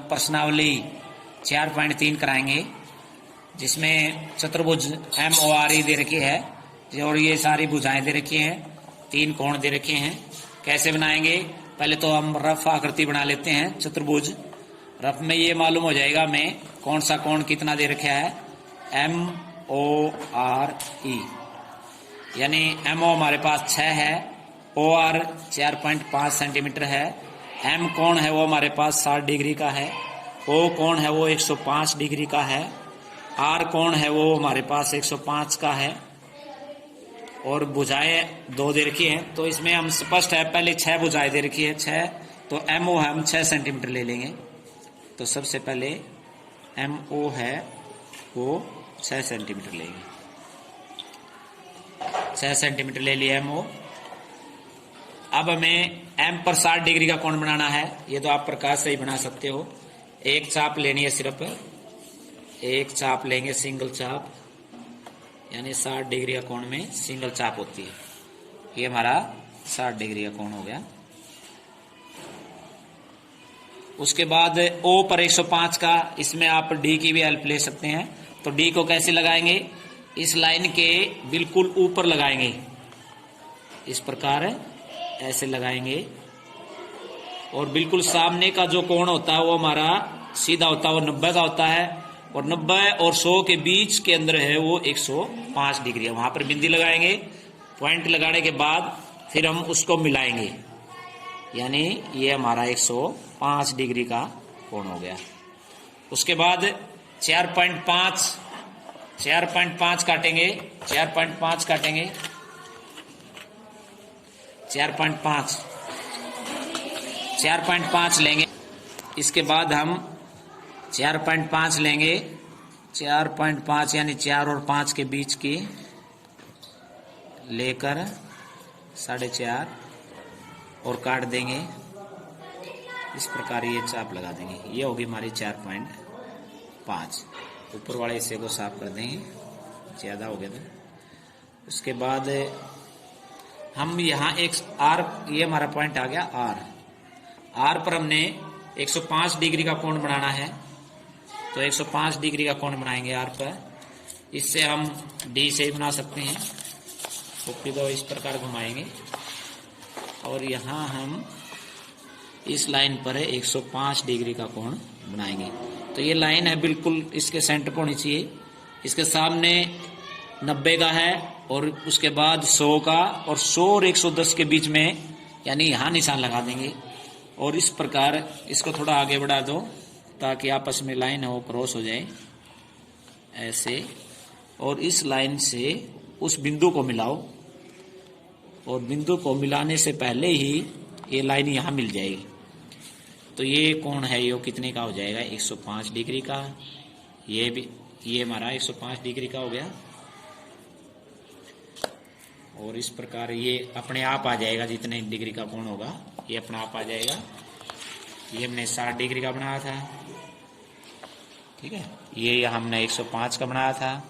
प्रश्नावली 4.3 कराएंगे, जिसमें चतुर्भुज MORE दे रखी है और ये सारी भुजाएं दे रखी हैं, 3 कोण दे रखे हैं। कैसे बनाएंगे? पहले तो हम रफ आकृति बना लेते हैं चतुर्भुज। रफ में ये मालूम हो जाएगा हमें कौन सा कोण कितना दे रखा है, MORE, यानी MO हमारे पास 6 है, OR 4.5 सेंटीमीटर है, M कोण है वो हमारे पास 60 डिग्री का है, O कोण है वो 105 डिग्री का है, R कोण है वो हमारे पास 105 का है, और भुजाएं 2 दे रखी हैं। तो इसमें हम स्पष्ट है, पहले 6 भुजाएं दे रखी है, 6, तो MO है हम 6 सेंटीमीटर ले लेंगे। तो सबसे पहले MO है वो 6 सेंटीमीटर लेंगे, 6 सेंटीमीटर ले लिया MO। अब हमें M पर 60 डिग्री का कोण बनाना है। ये तो आप प्रकाश से ही बना सकते हो। एक चाप लेनी है, सिर्फ एक चाप लेंगे, सिंगल चाप, यानी 60 डिग्री का कोण में सिंगल चाप होती है। ये हमारा 60 डिग्री का कोण हो गया। उसके बाद O पर 105 का, इसमें आप D की भी हेल्प ले सकते हैं। तो D को कैसे लगाएंगे? इस लाइन के बिल्कुल ऊपर लगाएंगे, इस प्रकार ऐसे लगाएंगे, और बिल्कुल सामने का जो कोण होता है वो हमारा सीधा होता है, वो 90 का होता है, और 90 और 100 के बीच के अंदर है वो 105 डिग्री है। वहां पर बिंदी लगाएंगे। पॉइंट लगाने के बाद फिर हम उसको मिलाएंगे, यानी ये हमारा 105 डिग्री का कोण हो गया। उसके बाद 4.5 काटेंगे, 4.5 काटेंगे, 4.5 लेंगे। इसके बाद हम 4.5 लेंगे, 4.5 यानी 4 और 5 के बीच की लेकर 4.5 और काट देंगे। इस प्रकार ये चाप लगा देंगे। ये होगी हमारी 4.5। ऊपर वाले हिस्से को साफ कर देंगे, ज्यादा हो गया था। उसके बाद हम यहाँ एक R, ये हमारा पॉइंट आ गया R पर हमने 105 डिग्री का कोण बनाना है। तो 105 डिग्री का कोण बनाएंगे R पर। इससे हम D से ही बना सकते हैं। टोपी को इस प्रकार घुमाएंगे और यहाँ हम इस लाइन पर 105 डिग्री का कोण बनाएंगे। तो ये लाइन है बिल्कुल इसके सेंटर पर होनी चाहिए। इसके सामने 90 का है और उसके बाद 100 का, और 100 और 110 के बीच में, यानी यहाँ निशान लगा देंगे। और इस प्रकार इसको थोड़ा आगे बढ़ा दो ताकि आपस में लाइन है वो क्रॉस हो जाए ऐसे, और इस लाइन से उस बिंदु को मिलाओ, और बिंदु को मिलाने से पहले ही ये लाइन यहाँ मिल जाएगी। तो ये कोण है ये कितने का हो जाएगा? 105 डिग्री का। ये भी, ये हमारा 105 डिग्री का हो गया। और इस प्रकार ये अपने आप आ जाएगा, जितने डिग्री का कोण होगा ये अपने आप आ जाएगा। ये हमने 60 डिग्री का बनाया था, ठीक है। ये हमने 105 का बनाया था,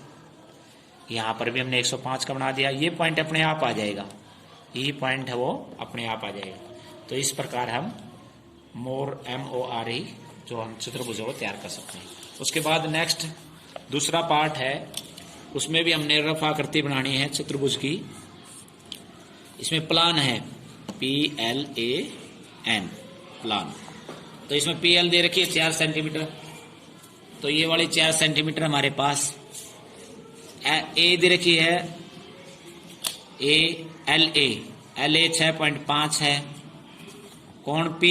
यहाँ पर भी हमने 105 का बना दिया। ये पॉइंट अपने आप आ जाएगा, ये पॉइंट है वो अपने आप आ जाएगा। तो इस प्रकार हम MORE जो हम चतुर्भुज को तैयार कर सकते हैं। उसके बाद नेक्स्ट दूसरा पार्ट है, उसमें भी हमने रफ आकृति बनानी है चतुर्भुज की। इसमें प्लान है PLAN, प्लान। तो इसमें PL दे रखी है 4 सेंटीमीटर। तो ये वाली 4 सेंटीमीटर हमारे पास। A दे रखी है LA 6.5 है। कोण P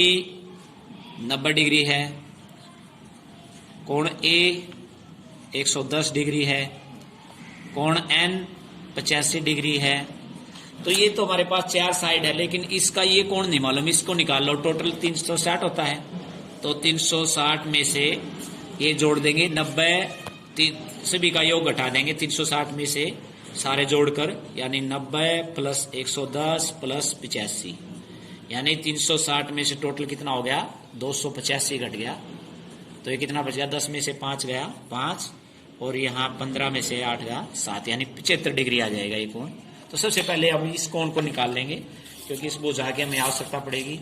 90 डिग्री है। कोण A 110 डिग्री है। कोण N 85 डिग्री है। तो ये तो हमारे पास 4 साइड है, लेकिन इसका ये कोण नहीं मालूम, इसको निकाल लो। टोटल 360 होता है, तो 360 में से ये जोड़ देंगे 90, सभी का योग घटा देंगे 360 में से सारे जोड़कर, यानी 90 प्लस 110 प्लस 85, यानी 360 में से टोटल कितना हो गया? 285 घट गया। तो ये कितना बच गया? 10 में से 5 गया 5, और यहाँ 15 में से 8 गया 7, यानी 75 डिग्री आ जाएगा ये कोण। तो सबसे पहले हम इस कोण को निकाल लेंगे, क्योंकि इस बुझा के हमें आवश्यकता पड़ेगी।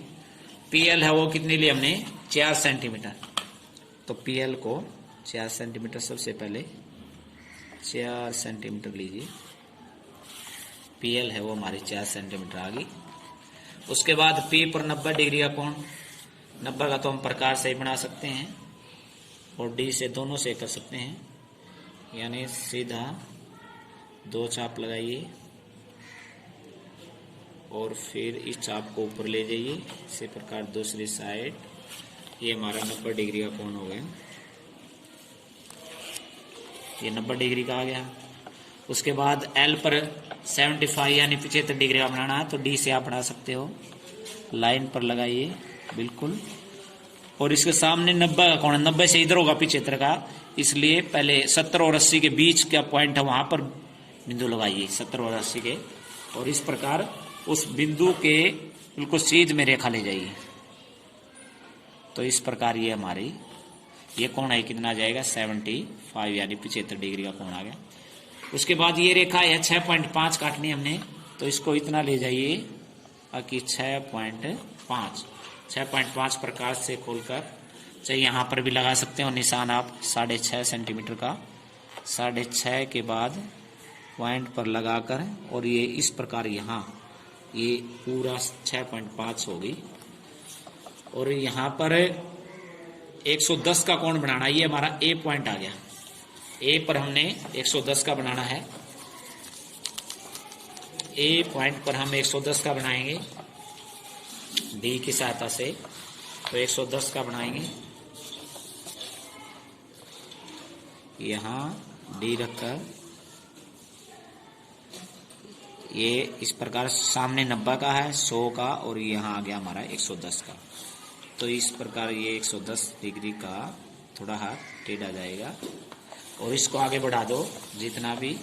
PL है वो कितने लिए हमने? 4 सेंटीमीटर। तो PL को 4 सेंटीमीटर, सबसे पहले 4 सेंटीमीटर लीजिए। PL है वो हमारी 4 सेंटीमीटर आ गई। उसके बाद P पर 90 डिग्री का कोण, 90 का तो हम प्रकार से ही बना सकते हैं और D से दोनों से कर सकते हैं, यानी सीधा 2 चाप लगाइए और फिर इस चाप को ऊपर ले जाइए। इसी प्रकार दूसरी साइड, ये हमारा 90 डिग्री का कोण हो गया, ये 90 डिग्री का आ गया। उसके बाद L पर 75 यानी 75 डिग्री का बनाना है, तो D से आप बना सकते हो। लाइन पर लगाइए बिल्कुल, और इसके सामने 90 का कोण है, 90 से इधर होगा 75 का, इसलिए पहले 70 और 80 के बीच का पॉइंट है, वहां पर बिंदु लगाइए 70 और 80 के, और इस प्रकार उस बिंदु के बिल्कुल सीध में रेखा ले जाइए। तो इस प्रकार ये हमारी ये कोण है, कितना आ जाएगा 75 यानी 75 डिग्री का कोण आ गया। उसके बाद ये रेखा है 6.5 काटनी हमने, तो इसको इतना ले जाइए कि 6.5 प्रकार से खोलकर, चाहे यहाँ पर भी लगा सकते हो निशान आप 6.5 सेंटीमीटर का, 6.5 के बाद पॉइंट पर लगाकर, और ये इस प्रकार यहाँ ये पूरा 6.5 होगी। और यहाँ पर 110 का कोण बनाना, ये हमारा A पॉइंट आ गया। A पर हमने 110 का बनाना है, A पॉइंट पर हम 110 का बनाएंगे D की सहायता से, तो 110 का बनाएंगे। यहाँ D रखकर ये इस प्रकार सामने 90 का है, 100 का, और यहाँ आ गया हमारा 110 का। तो इस प्रकार ये 110 डिग्री का थोड़ा हाथ टेढ़ा जाएगा, और इसको आगे बढ़ा दो जितना भी,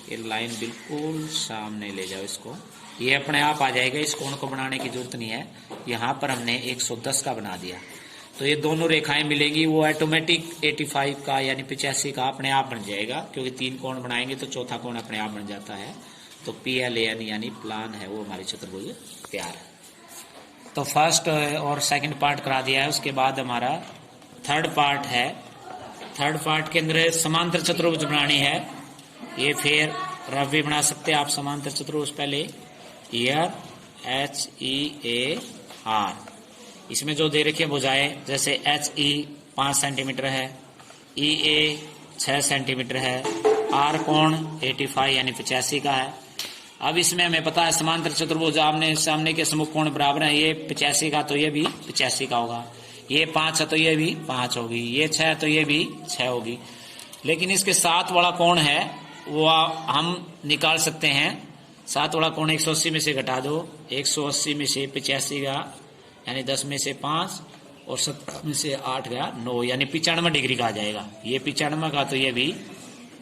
ये लाइन बिल्कुल सामने ले जाओ इसको, ये अपने आप आ जाएगा। इस कोण को बनाने की जरूरत नहीं है, यहाँ पर हमने 110 का बना दिया, तो ये दोनों रेखाएं मिलेंगी, वो ऑटोमेटिक 85 का यानी 85 का अपने आप बन जाएगा, क्योंकि 3 कोण बनाएंगे तो चौथा कोण अपने आप बन जाता है। तो PLAN यानी प्लान है वो हमारी चतुर्भुज तैयार है। तो फर्स्ट और सेकंड पार्ट करा दिया है। उसके बाद हमारा थर्ड पार्ट है। थर्ड पार्ट के अंदर समांतर चतुर्भुज बनानी है। ये फिर रफ भी बना सकते हैं आप समांतर चतुर्भुज। पहले ईयर HEAR, इसमें जो दे रखी है भुजाएं, जैसे HE 5 सेंटीमीटर है, EA 6 सेंटीमीटर है, R कोण 85 यानी 85 का है। अब इसमें हमें पता है समांतर चतुर्भुज आमने सामने के सम्मुख कोण बराबर है, ये 85 का तो ये भी 85 का होगा, ये 5 है तो ये भी 5 होगी, ये 6 है तो ये भी 6 होगी। लेकिन इसके साथ वाला कोण है वो हम निकाल सकते हैं। साथ वाला कोण 180 में से घटा दो, 180 में से 85 का यानी 10 में से 5 और 70 में से 8 गया 9 यानी 95 डिग्री का आ जाएगा। ये 95 का तो ये भी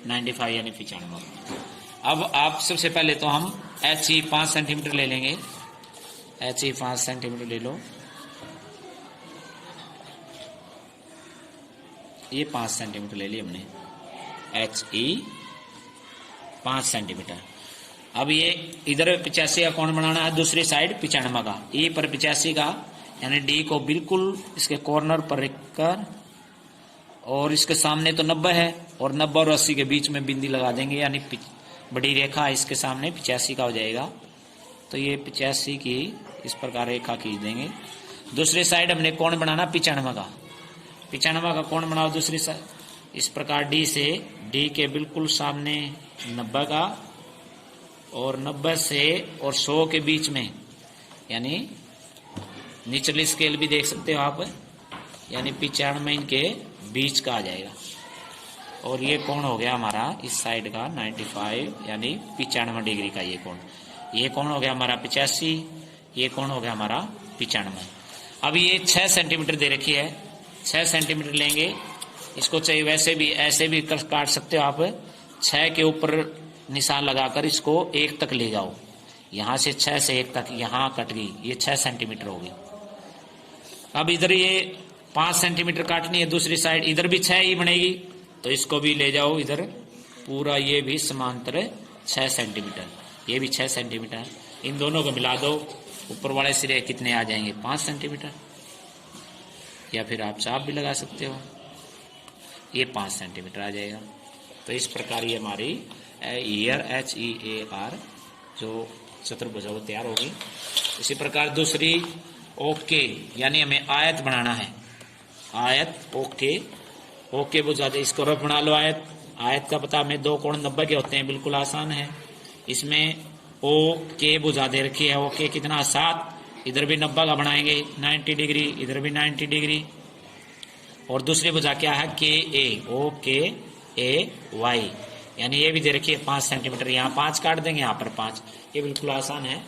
95 यानी 95। अब आप सबसे पहले तो हम HE 5 सेंटीमीटर ले लेंगे। HE 5 सेंटीमीटर ले लो, ये 5 सेंटीमीटर ले लिया हमने। HE 5 centimetre. अब ये इधर 85 का कोण बनाना है, दूसरी साइड 95 का। E पर 85 का यानी D को बिल्कुल इसके कॉर्नर पर रखकर, और इसके सामने तो 90 है और 90 और 80 के बीच में बिंदी लगा देंगे, यानी बड़ी रेखा इसके सामने 85 का हो जाएगा। तो ये 85 की इस प्रकार रेखा खींच देंगे। दूसरी साइड हमने कोण बनाना 95 का। 95 का कोण बनाओ दूसरी साइड इस प्रकार D से, D के बिल्कुल सामने 90 का, और 90 से और 100 के बीच में, यानी निचली स्केल भी देख सकते हो आप, यानी 95 इनके बीच का आ जाएगा। और ये कोण हो गया हमारा इस साइड का 95 यानी 95 डिग्री का ये कोण। ये कोण हो गया हमारा 85, ये कोण हो गया हमारा 95। अब ये 6 सेंटीमीटर दे रखी है, 6 सेंटीमीटर लेंगे। इसको चाहिए वैसे भी ऐसे भी काट सकते हो आप। 6 के ऊपर निशान लगाकर इसको 1 तक ले जाओ, यहाँ से 6 से 1 तक, यहाँ कट गई, ये 6 सेंटीमीटर होगी। अब इधर ये 5 सेंटीमीटर काटनी है, दूसरी साइड इधर भी 6 ही बनेगी, तो इसको भी ले जाओ इधर पूरा, ये भी समांतर 6 सेंटीमीटर, ये भी 6 सेंटीमीटर। इन दोनों को मिला दो, ऊपर वाले सिरे कितने आ जाएंगे 5 सेंटीमीटर। या फिर आप चाप भी लगा सकते हो। ये 5 सेंटीमीटर आ जाएगा। तो इस प्रकार ये हमारी ईयर HEAR जो चतुर्भुज वो तैयार होगी। इसी प्रकार दूसरी ओके, यानी हमें आयत बनाना है। आयत ओके बुझा दे, इसको रफ बना लो। आयत का पता हमें 2 कोण 90 के होते हैं, बिल्कुल आसान है। इसमें ओके बुझा दे रखी है। ओके कितना 7, इधर भी 90 का बनाएंगे 90 डिग्री, इधर भी 90 डिग्री। और दूसरी भुजा क्या है KAY, यानी ये भी दे रखी है 5 सेंटीमीटर। यहाँ 5 काट देंगे, यहाँ पर 5। ये बिल्कुल आसान है,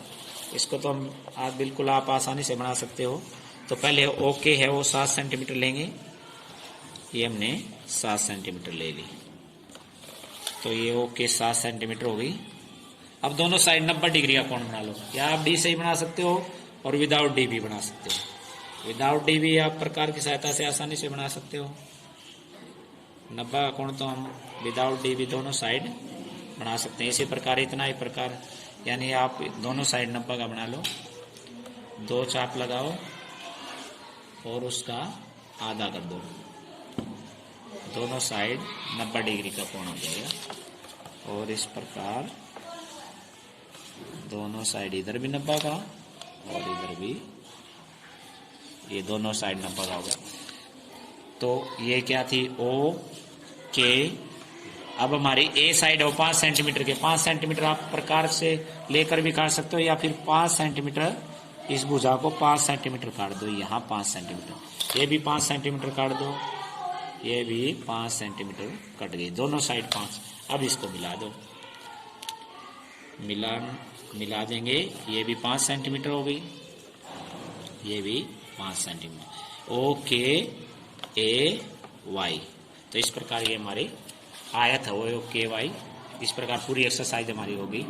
इसको तो हम बिल्कुल आप आसानी से बना सकते हो। तो पहले ओके है वो 7 सेंटीमीटर लेंगे, ये हमने 7 सेंटीमीटर ले ली। तो ये ओके 7 सेंटीमीटर हो गई। अब दोनों साइड 90 डिग्री का कोण बना लो, या आप डी से ही बना सकते हो और विदाउट डी भी बना सकते हो। विदाउट डी भी आप प्रकार की सहायता से आसानी से बना सकते हो। 90 का कोण तो हम विदाउट डी भी दोनों साइड बना सकते हैं। इसी प्रकार इतना ही प्रकार, यानी आप दोनों साइड 90 का बना लो, 2 चाप लगाओ और उसका आधा कर दो, दोनों साइड 90 डिग्री का कोण हो जाएगा। और इस प्रकार दोनों साइड इधर भी 90 का और इधर भी, ये दोनों साइड 90 का होगा। तो ये क्या थी ओके। अब हमारी ए साइड है 5 सेंटीमीटर के, 5 सेंटीमीटर आप प्रकार से लेकर भी काट सकते हो, या फिर 5 सेंटीमीटर इस भुजा को 5 सेंटीमीटर काट दो। यहाँ 5 सेंटीमीटर, ये भी 5 सेंटीमीटर काट दो, ये भी 5 सेंटीमीटर कट गई, दोनों साइड 5। अब इसको मिला दो, मिला देंगे, ये भी 5 सेंटीमीटर हो गई, ये भी 5 सेंटीमीटर। OKAY। तो इस प्रकार ये हमारी आयत है वो OKAY। इस प्रकार पूरी एक्सरसाइज हमारी होगी।